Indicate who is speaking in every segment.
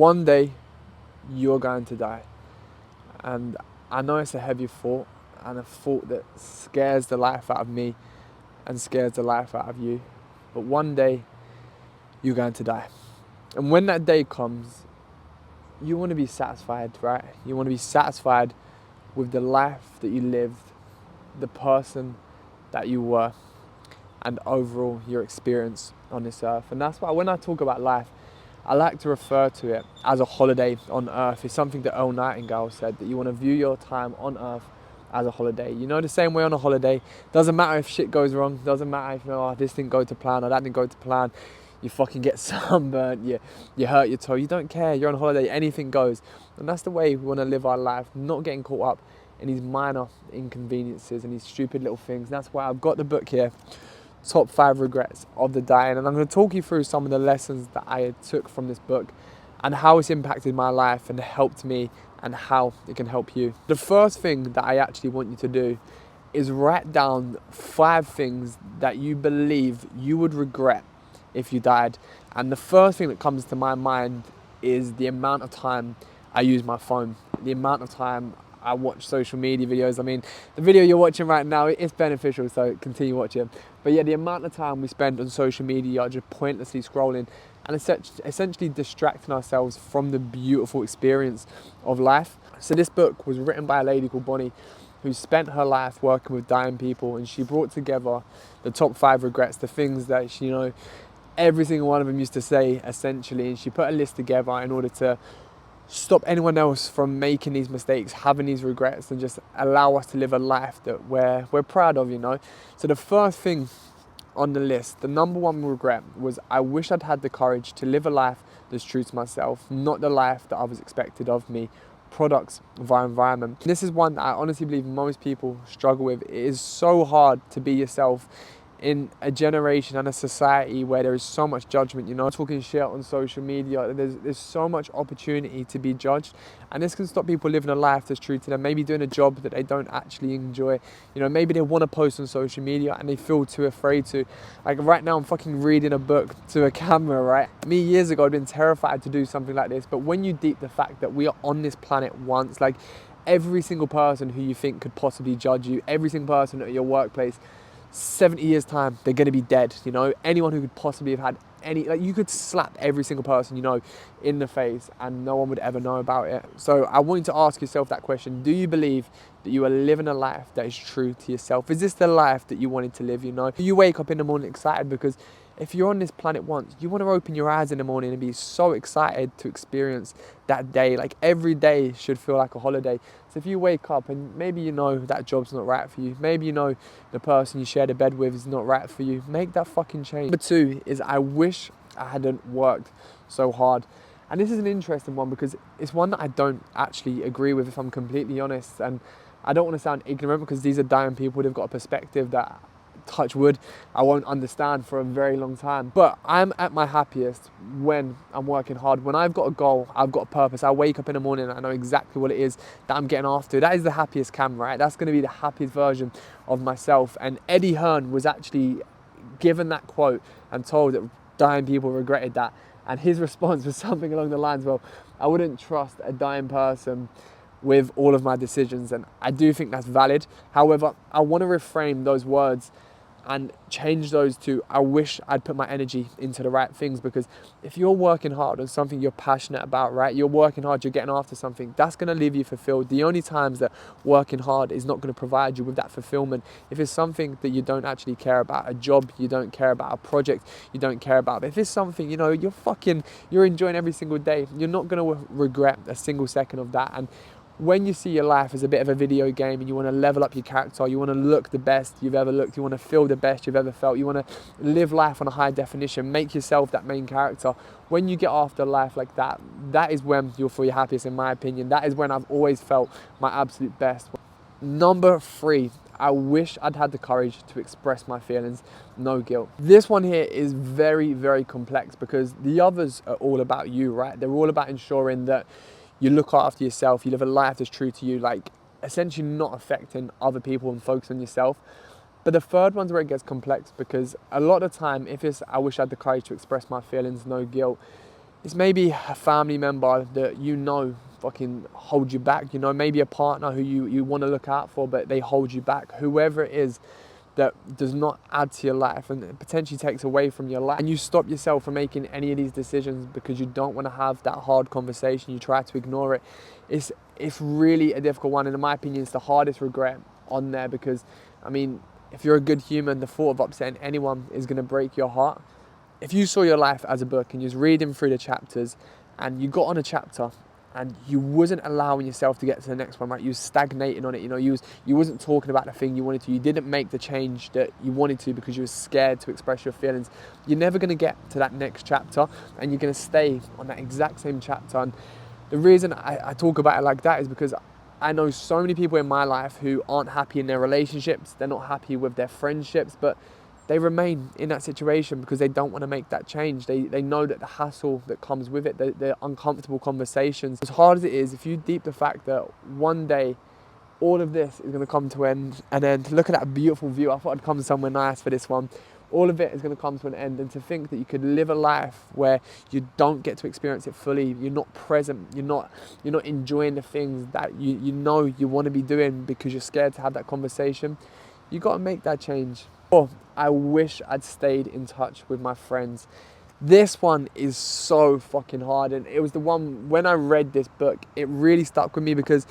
Speaker 1: one day you're going to die. And I know it's a heavy thought, and a thought that scares the life out of me and scares the life out of you. But one day you're going to die. And when that day comes, you want to be satisfied, right? You want to be satisfied with the life that you lived, the person that you were, and overall your experience on this earth. And that's why when I talk about life, I like to refer to it as a holiday on earth. It's something that Earl Nightingale said, that you want to view your time on earth as a holiday. You know, the same way on a holiday, doesn't matter if shit goes wrong, doesn't matter if, oh, this didn't go to plan or that didn't go to plan, you fucking get sunburnt, you hurt your toe, you don't care, you're on holiday, anything goes. And that's the way we want to live our life, not getting caught up in these minor inconveniences and these stupid little things. And that's why I've got the book here, Top 5 Regrets of the Dying, and I'm going to talk you through some of the lessons that I took from this book and how it's impacted my life and helped me and how it can help you. The first thing that I actually want you to do is write down 5 things that you believe you would regret if you died. And the first thing that comes to my mind is the amount of time I use my phone, the amount of time I watch social media videos. I mean, the video you're watching right now, it's beneficial, so continue watching. But yeah, the amount of time we spend on social media just pointlessly scrolling and essentially distracting ourselves from the beautiful experience of life. So this book was written by a lady called Bonnie, who spent her life working with dying people, and she brought together the top 5 regrets, the things that she, every single one of them used to say, essentially, and she put a list together in order to stop anyone else from making these mistakes, having these regrets, and just allow us to live a life that we're proud of, So the first thing on the list, the number 1 regret, was I wish I'd had the courage to live a life that's true to myself, not the life that others expected of me, products of our environment. This is one that I honestly believe most people struggle with. It is so hard to be yourself in a generation and a society where there is so much judgment, talking shit on social media. There's so much opportunity to be judged, and this can stop people living a life that's true to them, maybe doing a job that they don't actually enjoy. Maybe they want to post on social media and they feel too afraid to. Like right now I'm fucking reading a book to a camera, right? Me years ago I'd been terrified to do something like this, but when you deep the fact that we are on this planet once, like every single person who you think could possibly judge you, every single person at your workplace, 70 years time, they're going to be dead. Anyone who could possibly have had you could slap every single person in the face and no one would ever know about it. So I want you to ask yourself that question. Do you believe that you are living a life that is true to yourself? Is this the life that you wanted to live? Do you wake up in the morning excited? Because if you're on this planet once, you want to open your eyes in the morning and be so excited to experience that day. Like every day should feel like a holiday. So if you wake up and maybe that job's not right for you, maybe the person you share the bed with is not right for you, make that fucking change. Number 2 is I wish I hadn't worked so hard. And this is an interesting one because it's one that I don't actually agree with, if I'm completely honest. And I don't want to sound ignorant because these are dying people. They've got a perspective that, touch wood, I won't understand for a very long time. But I'm at my happiest when I'm working hard, when I've got a goal, I've got a purpose. I wake up in the morning and I know exactly what it is that I'm getting after. That is the happiest Cam, right? That's going to be the happiest version of myself. And Eddie Hearn was actually given that quote and told that dying people regretted that. And his response was something along the lines, well, I wouldn't trust a dying person with all of my decisions. And I do think that's valid. However, I want to reframe those words and change those to, I wish I'd put my energy into the right things. Because if you're working hard on something you're passionate about, right, you're working hard, you're getting after something, that's going to leave you fulfilled. The only times that working hard is not going to provide you with that fulfillment, if it's something that you don't actually care about, a job you don't care about, a project you don't care about. But if it's something, you're enjoying every single day, you're not going to regret a single second of that. And when you see your life as a bit of a video game and you want to level up your character, you want to look the best you've ever looked, you want to feel the best you've ever felt, you want to live life on a high definition, make yourself that main character. When you get after life like that, that is when you'll feel your happiest, in my opinion. That is when I've always felt my absolute best. Number 3, I wish I'd had the courage to express my feelings, no guilt. This one here is very, very complex because the others are all about you, right? They're all about ensuring that you look after yourself, you live a life that's true to you, like essentially not affecting other people and focus on yourself. But the third one's where it gets complex because a lot of the time, if it's I wish I had the courage to express my feelings, no guilt, It's maybe a family member that you know fucking hold you back, you know, maybe a partner who you want to look out for, but they hold you back. Whoever it is that does not add to your life and it potentially takes away from your life, and you stop yourself from making any of these decisions because you don't want to have that hard conversation, you try to ignore it. It's really a difficult one, and in my opinion it's the hardest regret on there, because I mean, if you're a good human, the thought of upsetting anyone is going to break your heart. If you saw your life as a book and you was reading through the chapters and you got on a chapter and you wasn't allowing yourself to get to the next one, right? You was stagnating on it, you know, you wasn't talking about the thing you wanted to, you didn't make the change that you wanted to because you were scared to express your feelings. You're never going to get to that next chapter, and you're going to stay on that exact same chapter. And the reason I talk about it like that is because I know so many people in my life who aren't happy in their relationships, they're not happy with their friendships, but they remain in that situation because they don't want to make that change. They know that the hassle that comes with it, the uncomfortable conversations, as hard as it is, if you deep the fact that one day all of this is going to come to an end, and then to look at that beautiful view, I thought I'd come somewhere nice for this one. All of it is going to come to an end, and to think that you could live a life where you don't get to experience it fully, you're not present, you're not enjoying the things that you know you want to be doing because you're scared to have that conversation, you got to make that change. Oh, I wish I'd stayed in touch with my friends. This one is so fucking hard, and it was the one, when I read this book, it really stuck with me, because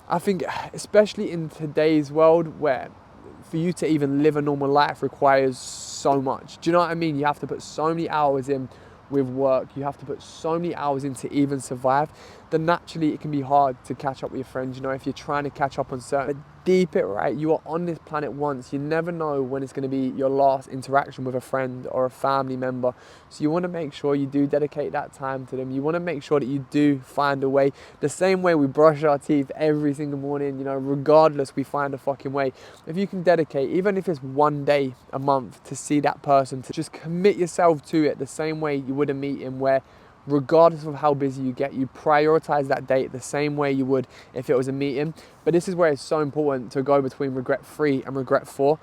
Speaker 1: I think especially in today's world where for you to even live a normal life requires so much. Do you know what I mean? You have to put so many hours in with work, you have to put so many hours in to even survive, then naturally it can be hard to catch up with your friends, you know, if you're trying to catch up on certain. But deep it, right, you are on this planet once, you never know when it's going to be your last interaction with a friend or a family member, so you want to make sure you do dedicate that time to them. You want to make sure that you do find a way, the same way we brush our teeth every single morning, you know, regardless, we find a fucking way. If you can dedicate, even if it's one day a month, to see that person, to just commit yourself to it the same way you would a meeting, where regardless of how busy you get, you prioritize that date the same way you would if it was a meeting. But this is where it's so important to go between regret 3 and regret 4.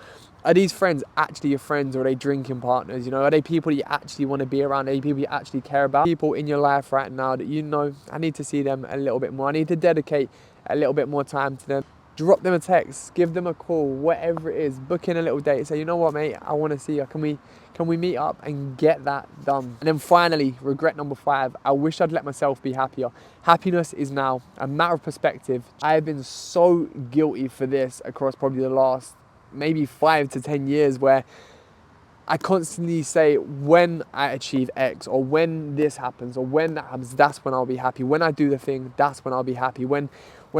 Speaker 1: Are these friends actually your friends, or are they drinking partners? You know, are they people you actually want to be around? Are they people you actually care about? People in your life right now that you know, I need to see them a little bit more, I need to dedicate a little bit more time to them. Drop them a text, give them a call, whatever it is, book in a little date, say, you know what, mate, I want to see you, can we meet up and get that done? And then finally, regret number 5, I wish I'd let myself be happier. Happiness is now a matter of perspective. I have been so guilty for this across probably the last maybe 5 to 10 years, where I constantly say, when I achieve X, or when this happens, or when that happens, that's when I'll be happy. When I do the thing, that's when I'll be happy. When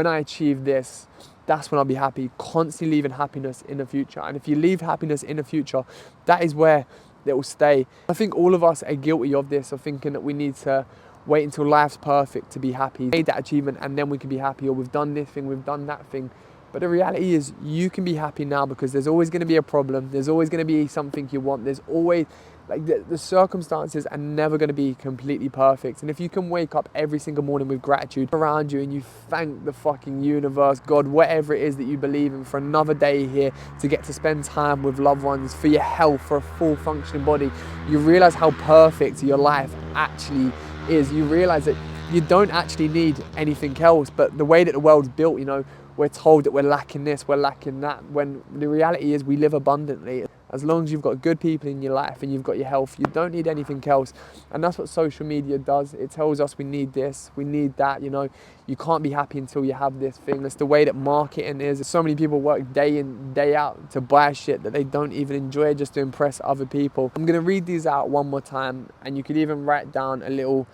Speaker 1: I achieve this, that's when I'll be happy. Constantly leaving happiness in the future. And if you leave happiness in the future, that is where it will stay. I think all of us are guilty of this, of thinking that we need to wait until life's perfect to be happy. Made that achievement and then we can be happy, or we've done this thing, we've done that thing. But the reality is, you can be happy now, because there's always going to be a problem. There's always going to be something you want. There's always, like, the circumstances are never going to be completely perfect. And if you can wake up every single morning with gratitude around you, and you thank the fucking universe, God, whatever it is that you believe in, for another day here to get to spend time with loved ones, for your health, for a full functioning body, you realize how perfect your life actually is. You realize that you don't actually need anything else. But the way that the world's built, you know, we're told that we're lacking this, we're lacking that, when the reality is we live abundantly. As long as you've got good people in your life and you've got your health, you don't need anything else. And that's what social media does. It tells us we need this, we need that, you know, you can't be happy until you have this thing. That's the way that marketing is. So many people work day in, day out to buy shit that they don't even enjoy, just to impress other people. I'm gonna read these out one more time, and you could even write down a little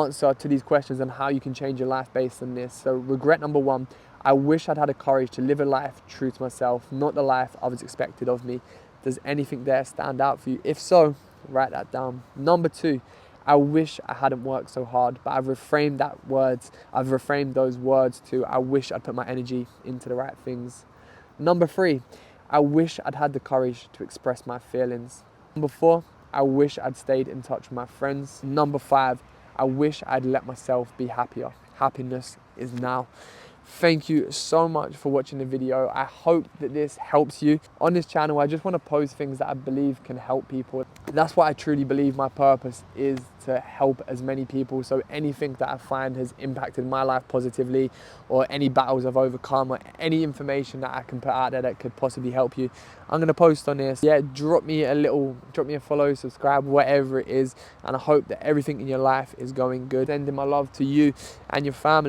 Speaker 1: answer to these questions on how you can change your life based on this. So regret number 1, I wish I'd had the courage to live a life true to myself, not the life others expected of me. Does anything there stand out for you? If so, write that down. Number 2, I wish I hadn't worked so hard, but I've reframed those words to, I wish I'd put my energy into the right things. Number 3, I wish I'd had the courage to express my feelings. Number 4, I wish I'd stayed in touch with my friends. Number 5, I wish I'd let myself be happier. Happiness is now. Thank you so much for watching the video. I hope that this helps you. On this channel, I just want to post things that I believe can help people. That's what I truly believe my purpose is, to help as many people. So anything that I find has impacted my life positively, or any battles I've overcome, or any information that I can put out there that could possibly help you, I'm going to post on this. Yeah, drop me a follow, subscribe, whatever it is. And I hope that everything in your life is going good. Sending my love to you and your family.